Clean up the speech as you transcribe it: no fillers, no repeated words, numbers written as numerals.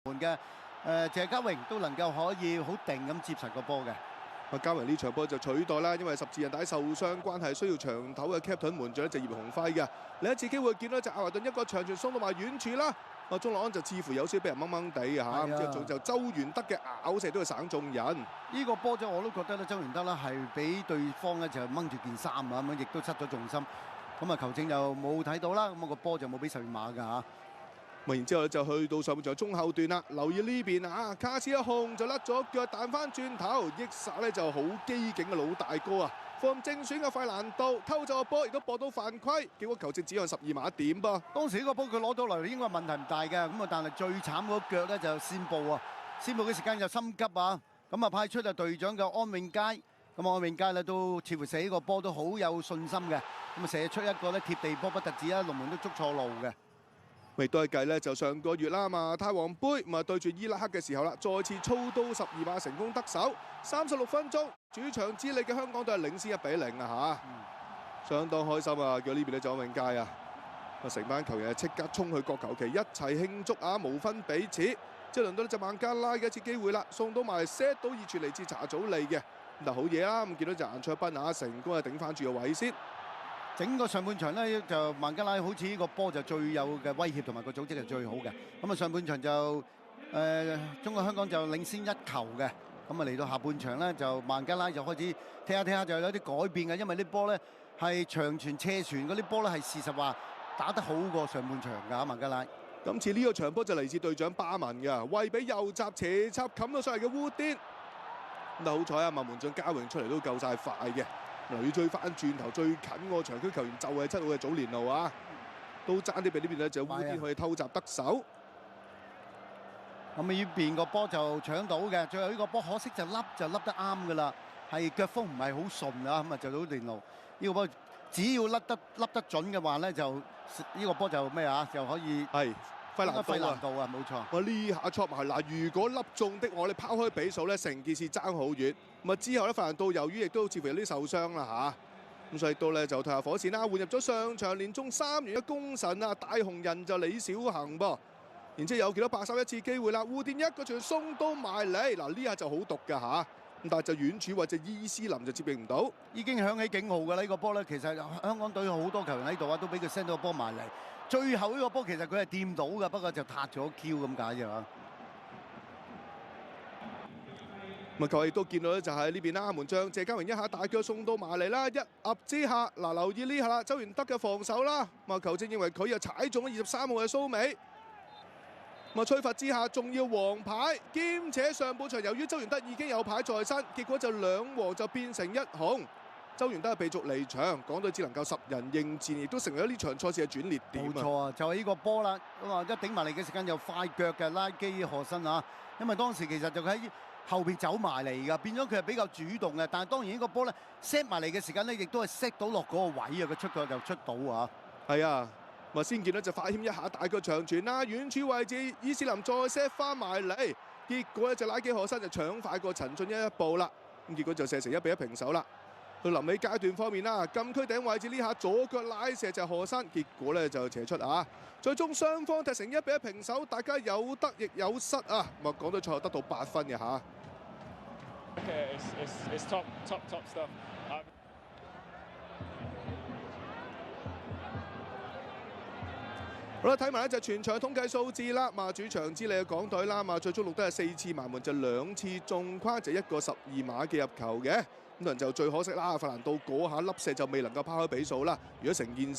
門嘅謝家榮都能夠可以好定咁接實個波嘅。嘉榮呢場波就取代啦，因為十字韌帶受傷關係，需要長頭嘅 Captain 門將就葉鴻輝嘅。另一次機會見到就阿華頓一個長傳送到埋遠處啦。鐘樂安就似乎有少少俾人掹掹地嚇，之後就周元德嘅咬射都係省中人。呢個波就我都覺得咧，周元德咧係俾對方咧就掹住件衫啊，咁樣亦都失咗重心。咁啊球證就冇睇到啦，咁個波就冇俾十二碼㗎嚇。然之後就去到上半場中後段啦，留意呢邊啊，卡斯一控就甩咗腳彈翻轉頭，益薩咧就好機警嘅老大哥啊，放正選嘅費蘭道偷走個波，亦都搏到犯規，結果球證指向12碼點噃。當時呢個波佢攞到嚟應該問題唔大嘅，咁啊但係最慘嗰腳咧就先報啊，先報嘅時間就心急啊，咁啊派出啊隊長嘅安永佳，咁安永佳咧都似乎射呢個波都好有信心嘅，咁啊射出一個咧貼地波不特止啦，龍門都捉錯路嘅。亦都係計咧，就上個月啦嘛，泰皇杯咪對住伊拉克嘅時候啦，再次操刀12碼成功得手。36分鐘，主場之利嘅香港隊係領先1-0啊嚇，相當開心啊！叫呢邊咧就安永佳啊，成班球員係即刻衝去角球旗一齊慶祝啊，無分彼此。即係輪到呢隻孟加拉嘅一次機會啦，送到埋 set 到熱傳嚟自查祖利嘅，嗱好嘢啦！咁見到就顏卓斌啊，成功係頂翻住個位先。整個上半場咧就孟加拉好似呢個波就最有嘅威脅同埋個組織係最好嘅。咁啊上半場就中國香港就領先1球嘅。咁啊嚟到下半場咧就孟加拉就開始踢下就有啲改變嘅，因為啲波咧係長傳斜傳嗰啲波咧係事實話打得好過上半場㗎孟加拉。今次呢個場波就嚟自隊長巴文嘅，為俾右閘斜插冚到上嚟嘅烏甸。咁好彩啊，麥門將嘉榮出嚟都夠晒快嘅。嚟追翻轉頭最近個場區球員就係7號嘅祖連奴啊，都爭啲俾呢邊咧就烏甸可以偷襲得手。咁呢邊個波就搶到嘅，最後呢個波可惜就笠得啱㗎啦，係腳風唔係好順啊，咁啊就祖連奴呢個波只要笠得準嘅話咧，就呢個波就咩啊，就可以係費蘭道啊，冇錯。我呢下戳埋嗱，如果粒中的我哋拋開比數咧，成件事爭好遠。咁啊之後咧，費蘭道由於亦都似乎有啲受傷啦嚇，咁所以都咧就退下火線啦，換入咗上場連中3元嘅功臣啊，大紅人就李小恒噃。然之後有幾多白手一次機會啦，烏甸一個傳送到埋嚟，嗱呢下就好毒㗎嚇。咁但係就遠處或者伊斯林就接應唔到，已經響起警號㗎啦！呢個波咧，其實香港隊好多球員喺度啊，都俾佢 send 到個波埋嚟。最後呢個波其實佢係掂到㗎，不過就撻咗 Q 咁解啫嘛。咁啊，球亦都見到咧，就係呢邊啦，門將謝家榮一下大腳送到埋嚟啦，一壓之下，嗱留意呢下啦，周元德嘅防守啦，咁啊球證認為佢又踩中咗23號嘅蘇美。咁啊，吹罰之下仲要黃牌，兼且上半場由於周元德已經有牌在身，結果就2黃就變成1紅。周元德係被逐離場，港隊只能夠10人應戰，亦都成為咗呢場賽事嘅轉捩點啊！冇錯啊，就係呢個波啦，咁啊一頂埋嚟嘅時間又快腳嘅拉基何新啊，因為當時其實就喺後邊走埋嚟㗎，變咗佢係比較主動嘅，但係當然呢個波咧 set 埋嚟嘅時間咧，亦都係 set 到落嗰個位啊，佢出腳就出到啊！係啊。咪先見到就快謙一下大腳長傳啦，遠處位置伊斯林再 set 翻埋嚟，結果咧就拉基何新就搶快過陳俊一步啦，咁結果就射成1-1平手啦。到臨尾階段方面啦，禁區頂位置呢下左腳拉射就何新，結果咧就斜出啊，最終雙方踢成1-1平手，大家有得亦有失啊，咁啊港隊賽後得到8分嘅嚇。It's top stuff. 好啦，睇埋咧就全場統計數字啦。嘛主場之利嘅港隊啦，嘛最終錄得係4次埋門，就2次中框，就1個12碼嘅入球嘅。咁就最可惜啦，費蘭道嗰下粒射就未能夠拋開比數啦。如果成件